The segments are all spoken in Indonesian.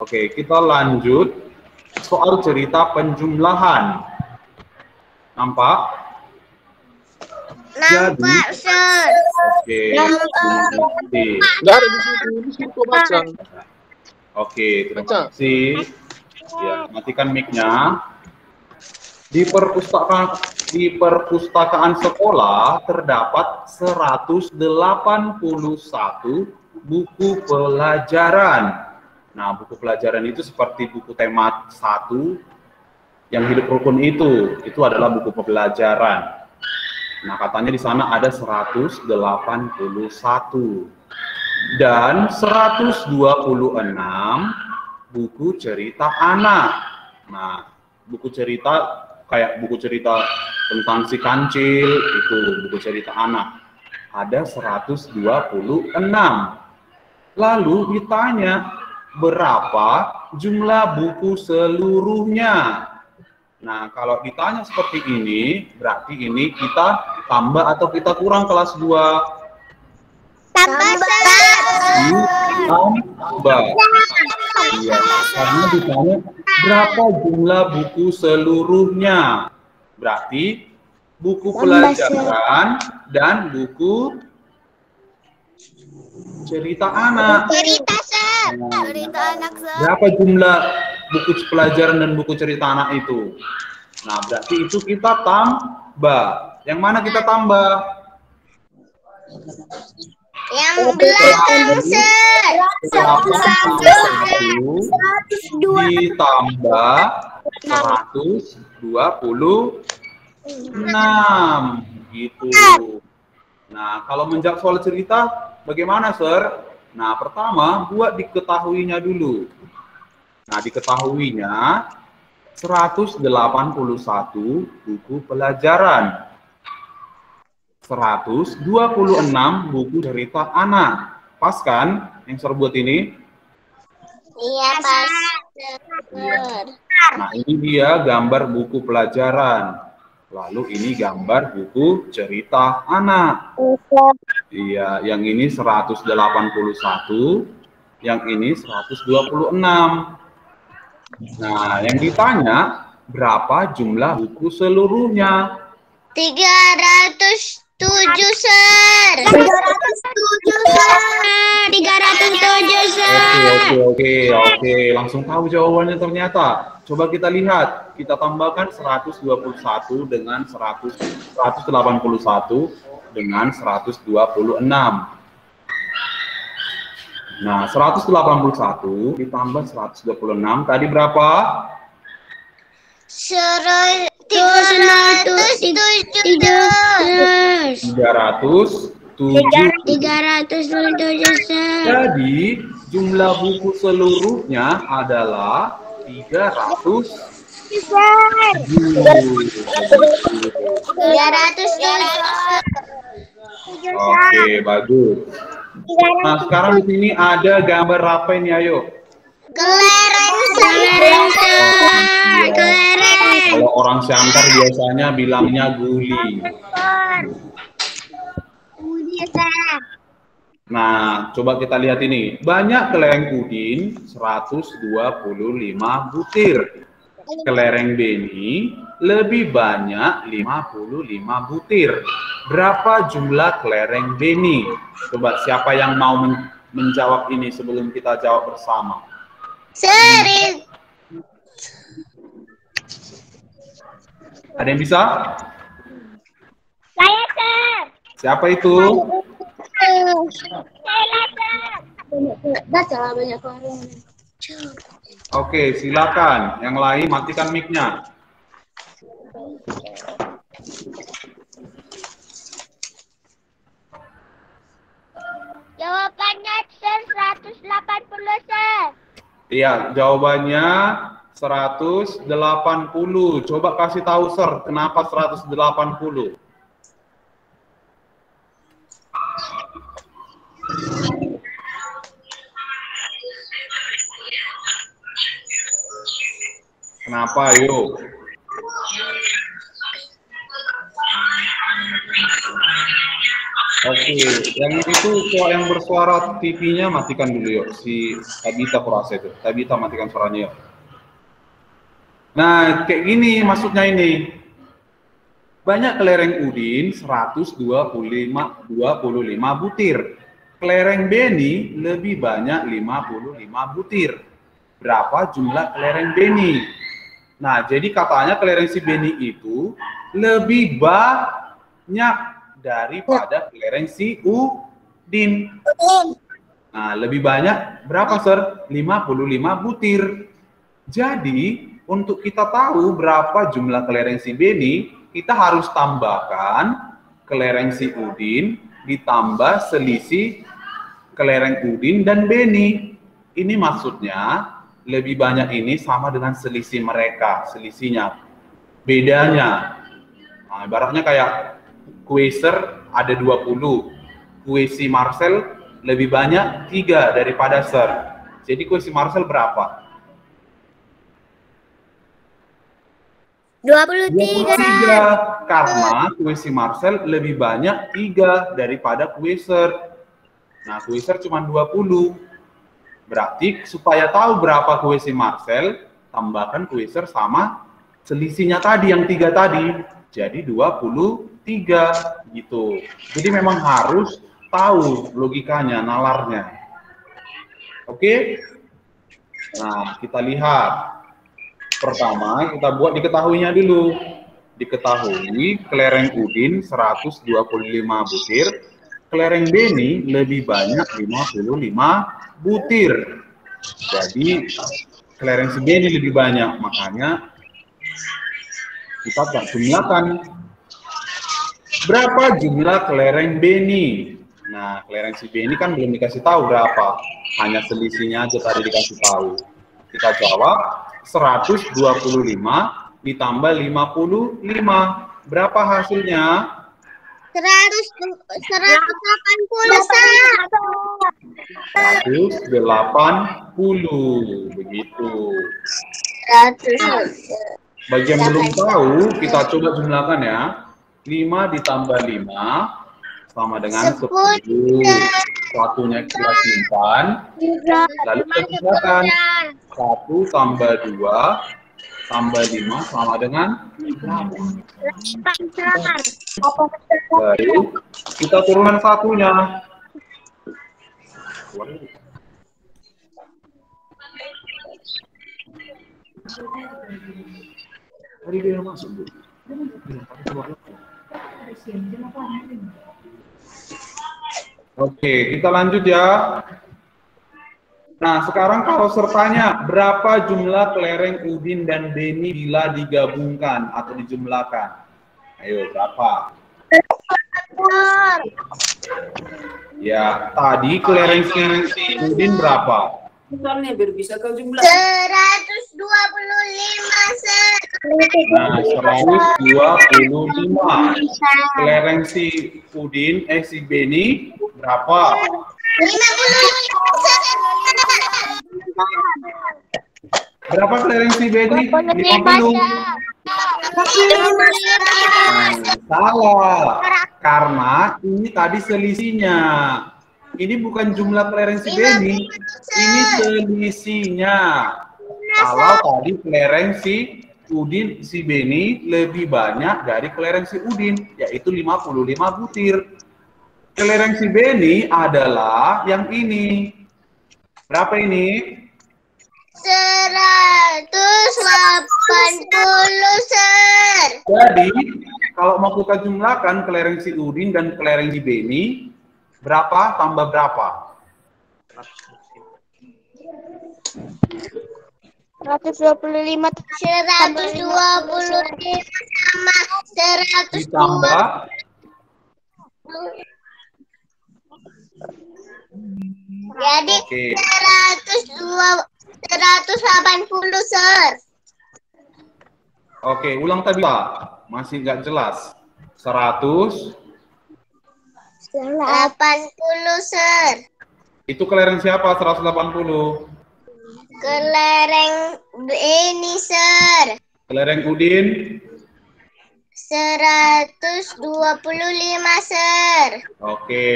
Oke, kita lanjut soal cerita penjumlahan. Nampak? Nampak, Sir. Oke, terima kasih. Nggak ada di situ baca. Oke, terima kasih. Ya, matikan mic-nya. Di perpustakaan sekolah terdapat 181 buku pelajaran. Nah, buku pelajaran itu seperti buku tema 1 yang hidup rukun itu adalah buku pelajaran. Nah, katanya di sana ada 181 dan 126 buku cerita anak. Nah, buku cerita kayak buku cerita tentang si kancil itu buku cerita anak. Ada 126. Lalu ditanya berapa jumlah buku seluruhnya. Nah, kalau ditanya seperti ini, berarti ini kita tambah atau kita kurang kelas 2? Tambah, Tambah. Iya, karena ditanya berapa jumlah buku seluruhnya. Berarti buku pelajaran dan buku cerita anak. Cerita, Sir. Nah, Cerita anak, Sir. berapa jumlah buku pelajaran dan buku cerita anak itu? Nah, berarti itu kita tambah. Yang mana kita tambah? Yang belakang, Sir. 101 ditambah 126 gitu. Nah, kalau menjawab soal cerita bagaimana, Sir? Nah, pertama buat diketahuinya dulu. Nah, diketahuinya 181 buku pelajaran. 126 buku cerita anak. Pas kan yang Sir buat ini? Iya, Pak. Nah, ini dia gambar buku pelajaran. Lalu ini gambar buku cerita anak. Iya, yang ini 181, yang ini 126. Nah, yang ditanya berapa jumlah buku seluruhnya? 307, Sir. 307, Sir. 307, Sir. Oke. Langsung tahu jawabannya ternyata. Coba kita lihat. Kita tambahkan 121 dengan 181 dengan 126. Nah, 181 ditambah 126 tadi berapa? 307, Sir. Jadi jumlah buku seluruhnya adalah 300. 307. Oke, bagus. Nah, sekarang di sini ada gambar apa ini, ayo? Kelereng, Sir. Kelereng. Kalau orang Siantar biasanya bilangnya guli. Nah, coba kita lihat ini. Banyak kelereng pudin, 125 butir. Kelereng beni lebih banyak 55 butir. Berapa jumlah kelereng beni? Coba siapa yang mau menjawab ini sebelum kita jawab bersama? Sering. Ada yang bisa? Saya, Sir. Siapa itu? Saya, Sir. Baca banyak orang. Oke, silakan. Yang lain matikan mic-nya. Jawabannya, Sir, 180, Sir. Iya, jawabannya 180. Coba kasih tahu, Sir, kenapa 180? Kenapa, yuk? Oke, yang itu cowok yang bersuara TV-nya matikan dulu yuk, si Tabita kurasa itu. Tabita matikan suaranya yuk. Nah, kayak gini maksudnya ini. Banyak kelereng udin 125 butir. Kelereng beni lebih banyak 55 butir. Berapa jumlah kelereng beni? Nah, jadi katanya kelereng si beni itu lebih banyak daripada kelereng si udin. Nah, lebih banyak berapa, Sir? 55 butir. Jadi, untuk kita tahu berapa jumlah kelereng si beni, kita harus tambahkan kelereng si udin ditambah selisih kelereng udin dan beni. Ini maksudnya lebih banyak ini sama dengan selisih mereka, selisihnya. Bedanya, nah, ibaratnya kayak kue Sir ada 20, kue si Marcel lebih banyak 3 daripada Sir. Jadi kue si Marcel berapa? 23. Karena kue si Marcel lebih banyak 3 daripada kue Sir. Nah, kue Sir cuma 20. Berarti supaya tahu berapa kue si Marcel, tambahkan kue Sir sama selisihnya tadi yang 3 tadi. Jadi 23 gitu. Jadi memang harus tahu logikanya, nalarnya. Oke? Nah, kita lihat. Pertama, kita buat diketahuinya dulu. Diketahui kelereng udin 125 butir, kelereng beni lebih banyak 55 butir. Jadi kelereng si beni lebih banyak, makanya kita jumlahkan. Berapa jumlah kelereng beni? Nah, kelereng si beni kan belum dikasih tahu berapa, hanya selisihnya aja tadi dikasih tahu. Kita jawab 125 ditambah 55. Berapa hasilnya? 180. Begitu. 100. Bagi yang belum tahu, kita coba jumlahkan ya. 5 ditambah 5 sama dengan 10. Satunya kita simpan. Lalu kita pisahkan. 1 tambah 2 tambah 5 sama dengan baru kita turunkan satunya. Tadi dia masuk, Bu. Oke, kita lanjut ya. Nah, sekarang kalau sertanya, berapa jumlah kelereng udin dan beni bila digabungkan atau dijumlahkan? Ayo, berapa? Ya, tadi kelereng udin berapa? Misalnya biar bisa kau jumlah. 125, Sir. Nah, 125. Kelereng si udin, si beni berapa? 50. Berapa kelereng si beni? 50. Salah. Karena ini tadi selisihnya. Ini bukan jumlah kelereng si beni. Ini selisihnya. Kalau tadi kelereng si udin, si beni lebih banyak dari kelereng si udin, yaitu 55 butir. Kelereng si beni adalah yang ini. Berapa ini? 180, Sir. Jadi, kalau mau kita jumlahkan kelereng si udin dan kelereng si beni, berapa tambah berapa? 125 sama 100. Ditambah Jadi oke. 180, Sir. Oke, ulang tadi Pak. Masih nggak jelas. 100 80, Sir. itu kelereng siapa 180? Kelereng beni, Sir. Kelereng udin 125, Sir. Oke,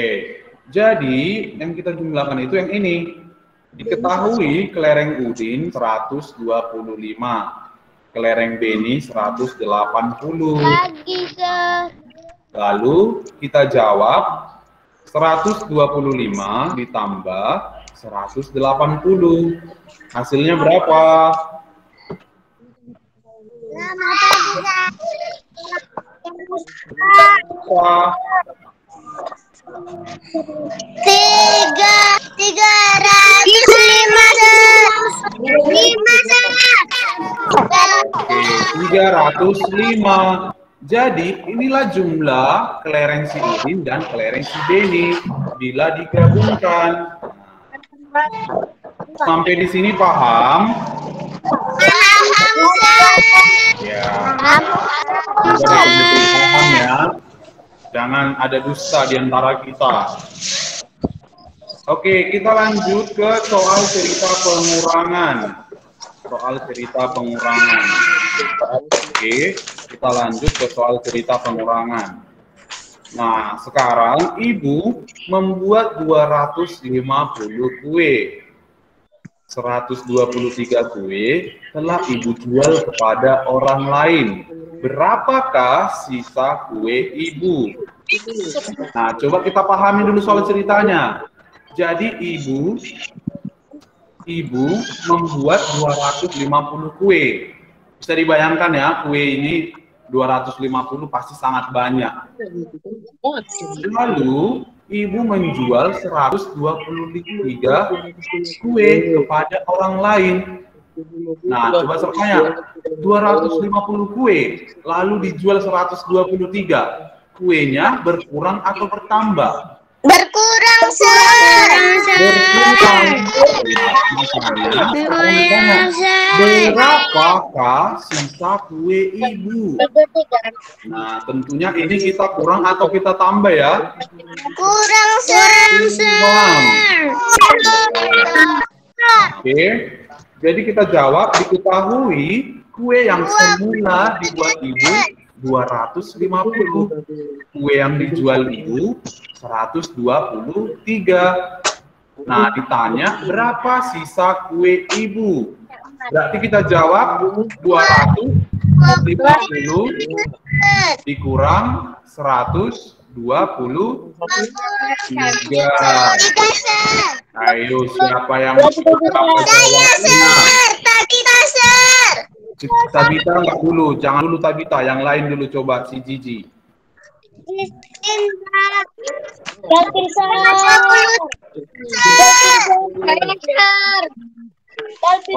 jadi yang kita jumlahkan itu yang ini. Diketahui kelereng Udin 125, kelereng Beni 180. Lagi, Sir. Lalu kita jawab 125 ditambah 180. Hasilnya berapa? Selamat pagi, Sir. Wah, 305, Sir. 5, Sir. 305. Jadi inilah jumlah kelereng si Udin dan kelereng si Beni bila digabungkan. Sampai di sini paham? Paham, Sir. Ya. Sudah betul paham ya. Jangan ada dusta di antara kita. Oke, kita lanjut ke soal cerita pengurangan. Soal cerita pengurangan. Oke, kita lanjut ke soal cerita pengurangan. Nah, sekarang ibu membuat 250 kue. 123 kue telah ibu jual kepada orang lain. Berapakah sisa kue ibu? Nah, coba kita pahami dulu soal ceritanya. Jadi ibu membuat 250 kue. Bisa dibayangkan ya, kue ini 250 pasti sangat banyak. Lalu ibu menjual 123 kue kepada orang lain. Nah, coba sertanya 250 kue lalu dijual 123. Kuenya berkurang atau bertambah? Berkurang, Sir. Berkurang. Berapakah sisa kue ibu? Nah, tentunya ini kita kurang atau kita tambah ya? Kurang, Sir. Kurang. Oke, jadi kita jawab, diketahui kue yang semula dibuat ibu 250, kue yang dijual ibu 123. Nah, ditanya berapa sisa kue ibu? Berarti kita jawab 250 dikurang 123. Ayo, siapa yang Tabita enggak dulu, jangan dulu Tabita, yang lain dulu coba si Gigi.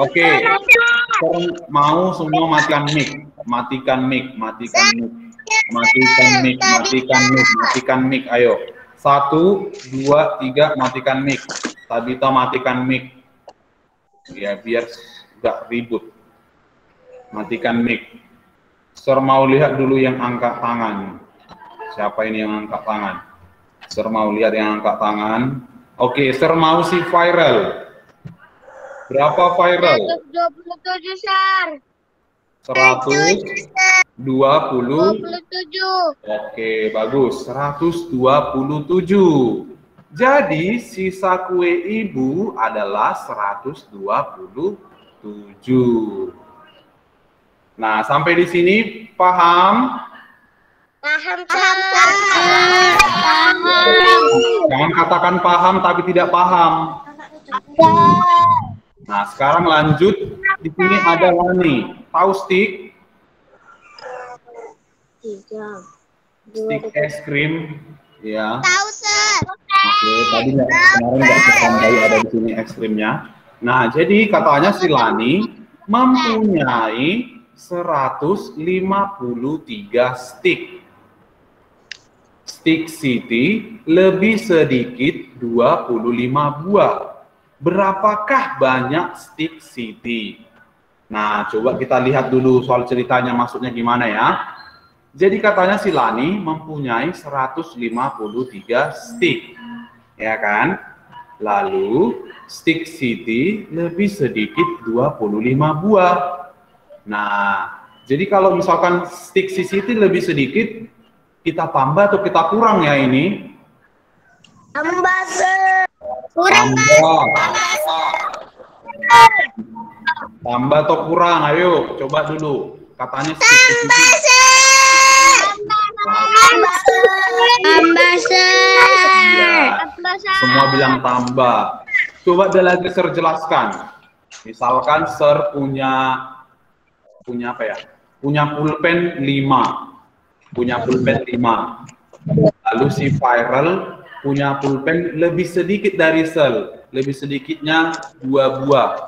Oke, mau semua matikan mic, matikan mic, matikan mic, matikan mic, matikan mic, matikan mic. Ayo, 1, 2, 3, matikan mic. Tabita matikan mic. Ya biar nggak ribut. Matikan mic. Sir mau lihat dulu yang angkat tangan. Siapa ini yang angkat tangan? Sir mau lihat yang angkat tangan. Oke, Sir mau si viral. Berapa viral? 127, Sir. 127. Oke, bagus. 127. Jadi sisa kue ibu adalah 127. Nah, sampai di sini paham? Paham. Jangan katakan paham tapi tidak paham. Nah, sekarang lanjut. Di sini ada Lani. Tahu stick? Stick es krim, ya. Tahu, Sir. Oke, tadi kemarin nggak tertandai ada di sini es krimnya. Nah, jadi katanya si Lani mempunyai 153 stick. Stick Siti lebih sedikit 25 buah. Berapakah banyak stick Siti? Nah, coba kita lihat dulu soal ceritanya maksudnya gimana ya. Jadi katanya si Lani mempunyai 153 stick. Ya kan? Lalu stick Siti lebih sedikit 25 buah. Nah, Jadi kalau misalkan stick CCT lebih sedikit, kita tambah atau kita kurang ya ini? Tambah, Sir. Kurang, Tambah. Tambah atau kurang? Ayo, coba dulu. Katanya stick CCT. Tambah, Sir. Ya, semua bilang tambah. Coba ada lagi Sir jelaskan. Misalkan Sir punya apa ya? Punya pulpen 5. Punya pulpen 5. Lalu si viral punya pulpen lebih sedikit dari Sir. Lebih sedikitnya 2 buah.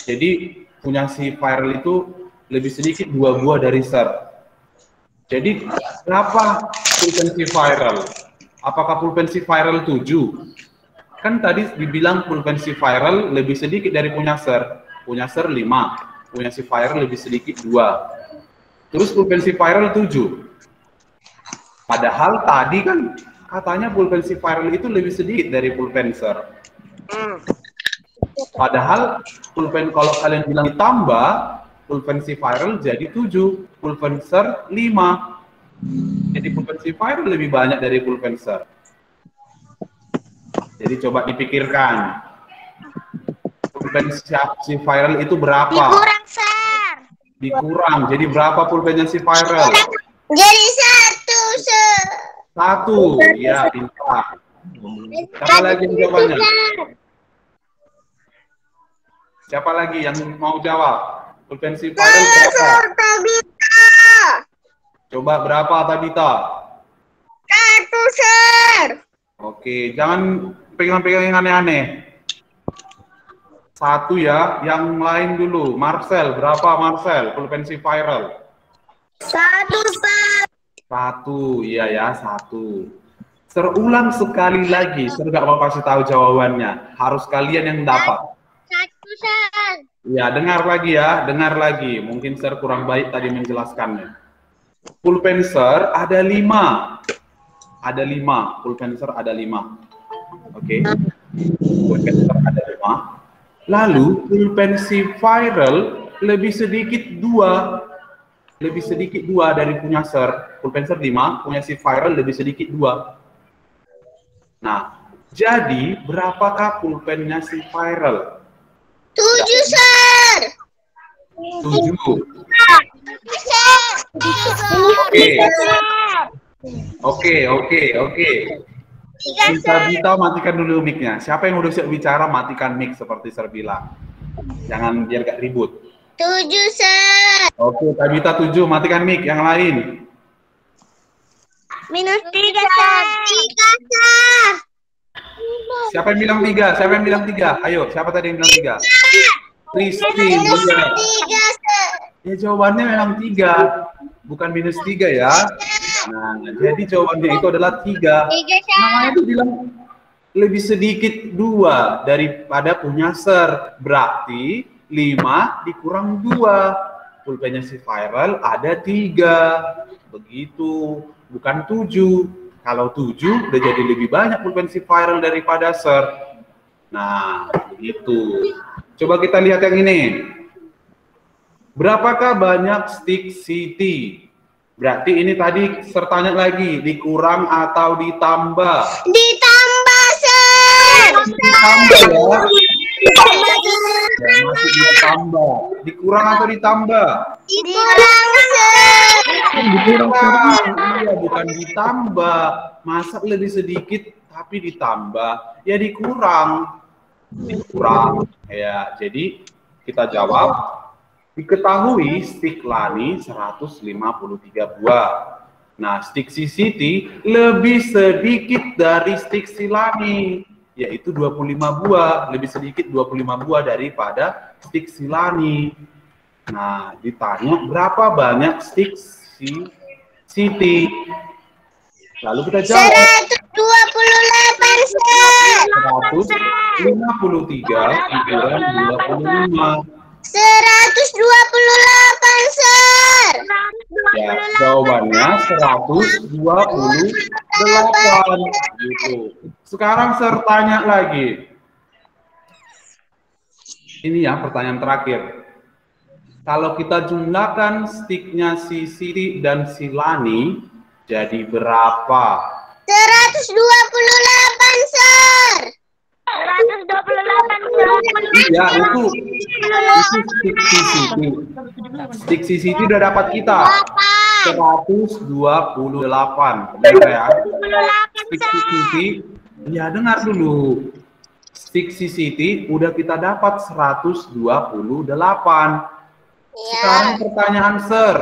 Jadi punya si viral itu lebih sedikit 2 buah dari Sir. Jadi berapa pulpen si viral? Apakah pulpen si viral 7? Kan tadi dibilang pulpen si viral lebih sedikit dari punya Sir. Punya Sir 5. Punya si viral lebih sedikit 2. Terus pulpen si viral 7. Padahal tadi kan katanya pulpen si viral itu lebih sedikit dari pulpen Sir. Padahal pulpen kalau kalian bilang ditambah, pulpen si viral jadi 7, pulpen Sir 5. Jadi pulpen si viral lebih banyak dari pulpen Sir. Jadi coba dipikirkan. Pulpen si viral itu berapa? Dikurang, Sir. Dikurang. Jadi berapa pulpennya si viral? Jadi 1, Sir. 1. Ya, pintar. Siapa lagi yang jawabnya? Siapa lagi yang mau jawab? Pulpen si viral berapa? Tabita. Coba berapa Tabita? 1, Sir. Oke, jangan pegang-pegang yang aneh-aneh. 1 ya, yang lain dulu. Marcel, berapa Marcel? Pulpen si viral? 1, Sir. 1, iya ya, 1. Terulang sekali lagi, Sir nggak mau kasih tahu jawabannya. Harus kalian yang dapat. 1, Sir. Ya, dengar lagi ya, dengar lagi. Mungkin Sir kurang baik tadi menjelaskannya. Pulpen Sir ada 5. Ada 5. Pulpen Sir ada 5. Oke. Pulpen Sir ada 5. Lalu pulpen si viral lebih sedikit 2. Lebih sedikit 2 dari punya Sir. Pulpen Sir 5, punya si viral lebih sedikit 2. Nah, jadi berapakah pulpennya si viral? 7, Sir. 7. Oke. Bita matikan dulu mic-nya. Siapa yang udah siap bicara matikan mic seperti Sir bilang. Jangan biar gak ribut. 7, Sir. Oke, Tabita 7, matikan mic. Yang lain. -3, Sir. 3, Sir. Siapa yang bilang 3? Siapa yang bilang 3? Ayo, siapa tadi yang bilang 3? Christine. -3, Sir. Ya jawabannya memang 3. Bukan -3 ya. Nah, jadi jawabannya itu adalah 3. Namanya itu bilang lebih sedikit 2 daripada punya Sir. Berarti 5 dikurang 2. Pulpennya si viral ada 3. Begitu. Bukan 7. Kalau 7 udah jadi lebih banyak pulpen si viral daripada Sir. Nah, begitu. Coba kita lihat yang ini. Berapakah banyak stick CT? Berarti ini tadi Sir tanya lagi, dikurang atau ditambah? Ditambah, Sir. Ditambah ya. Ya, masih ditambah. Dikurang atau ditambah? Dikurang, Sir. Dikurang. Iya, bukan ditambah. Masa lebih sedikit tapi ditambah? Ya dikurang. Dikurang. Ya, jadi kita jawab. Diketahui stick Lani 153 buah. Nah, stick si Siti lebih sedikit dari stick si Lani, yaitu 25 buah. Lebih sedikit 25 buah daripada stick si Lani. Nah, ditanya berapa banyak stick si Siti. Lalu kita jawab. 128, Sir. 153 dikurangi 25. 128, Sir. Ya, jawabannya 128. Gitu. Sekarang Sir tanya lagi. Ini ya pertanyaan terakhir. Kalau kita jumlahkan sticknya si Siti dan si Lani, jadi berapa? 128, Sir. 128, Sir. Iya, itu stick si Siti. Stick si Siti udah dapat kita. 128. Benar ya? Stick si Siti. Ya, dengar dulu. Stick si Siti udah kita dapat 128. Sekarang pertanyaan Sir.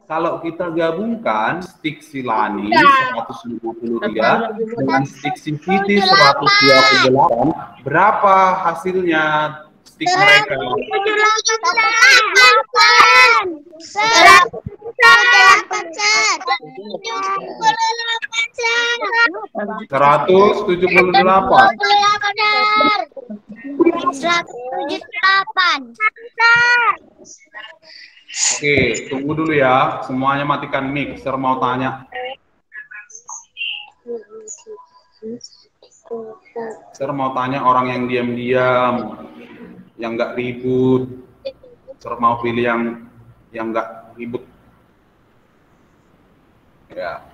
Kalau kita gabungkan stick si Lani 153 dengan stick si Siti 128, berapa hasilnya stick mereka? 178. Oke, tunggu dulu ya. Semuanya matikan mic. Sir mau tanya. Sir mau tanya orang yang diam-diam, yang nggak ribut. Sir mau pilih yang nggak ribut. Ya.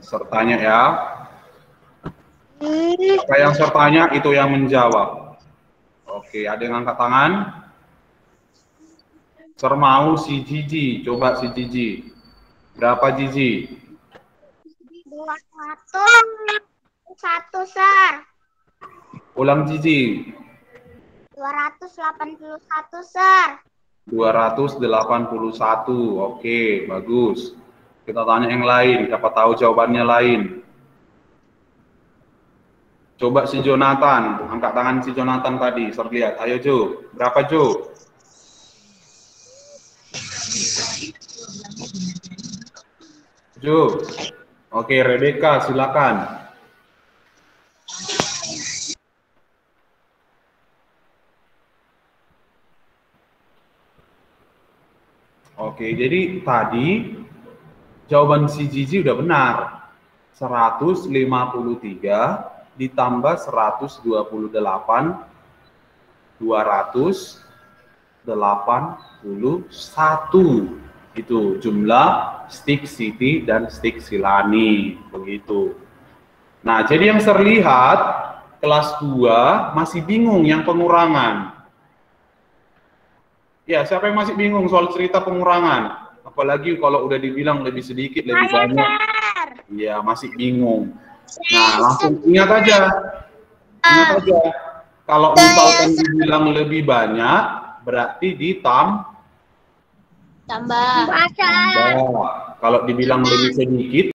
Sir tanya ya. Apa yang Sir tanya itu yang menjawab. Oke, ada yang angkat tangan? Sir mau si Gigi, coba si Gigi. Berapa Gigi? 201, Sir. Ulang Gigi. 281, Sir. 281, oke, bagus. Kita tanya yang lain, siapa tahu jawabannya lain. Coba si Jonathan, angkat tangan si Jonathan tadi, Sir lihat. Ayo Jo, berapa Jo? Jo, oke, Rebecca silakan. Oke, jadi tadi jawaban si Gigi udah benar. 153 ditambah 128, 281. Itu jumlah stick Siti dan stick si Lani. Begitu. Nah, jadi yang terlihat kelas 2 masih bingung yang pengurangan. Ya, siapa yang masih bingung soal cerita pengurangan? Apalagi kalau udah dibilang lebih sedikit, lebih banyak. Iya, masih bingung. Nah, langsung ingat aja. Ingat aja. Kalau misalkan dibilang lebih banyak, berarti Tambah. Kalau dibilang lebih sedikit,